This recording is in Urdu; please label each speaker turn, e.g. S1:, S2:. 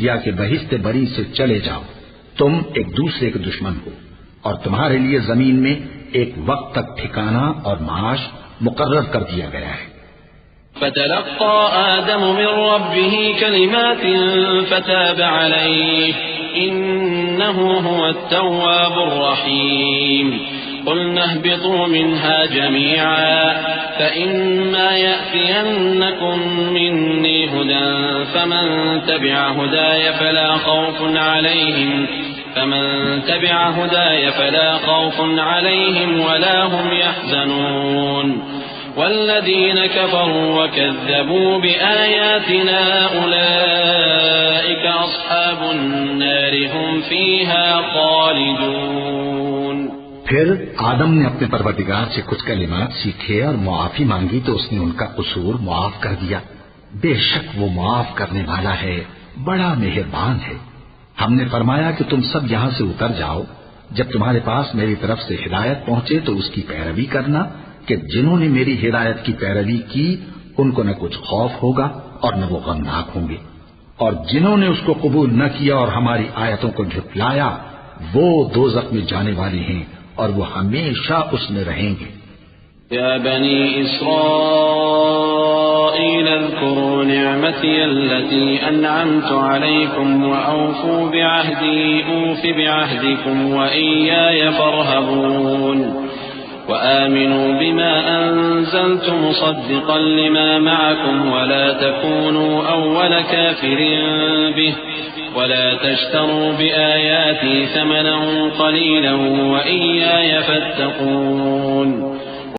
S1: یا کہ بہشت بری سے چلے جاؤ، تم ایک دوسرے کے دشمن ہو، اور تمہارے لیے زمین میں ایک وقت تک ٹھکانہ اور معاش مقرر کر دیا گیا ہے۔
S2: فتلقى آدم من ربه كلمات فتاب عليه إنه هو التواب الرحيم قلنا اهبطوا منها جميعا فإما يأتينكم مني هدى فمن تبع هداي فلا خوف عليهم ولا هم يحزنون والذين كفروا وكذبوا بآياتنا أولئك أصحاب النار هم فيها خالدون۔
S1: پھر آدم نے اپنے پروردگار سے کچھ کلمات سیکھے اور معافی مانگی تو اس نے ان کا قصور معاف کر دیا۔ بے شک وہ معاف کرنے والا ہے، بڑا مہربان ہے۔ ہم نے فرمایا کہ تم سب یہاں سے اتر جاؤ، جب تمہارے پاس میری طرف سے ہدایت پہنچے تو اس کی پیروی کرنا کہ جنہوں نے میری ہدایت کی پیروی کی ان کو نہ کچھ خوف ہوگا اور نہ وہ غمناک ہوں گے، اور جنہوں نے اس کو قبول نہ کیا اور ہماری آیتوں کو جھٹلایا وہ دوزخ میں جانے والے ہیں اور وہ ہمیشہ اس میں رہیں گے۔
S2: یا بنی اسرائیل اذکروا نعمتی التي انعمت علیکم واوفوا بعہدی اوف بعہدکم وإیایا فارہبون وآمنوا بما أنزلت مصدقا لما معكم ولا تكونوا أول كافر به ولا تشتروا بآياتي ثمنا قليلا وإياي فاتقون۔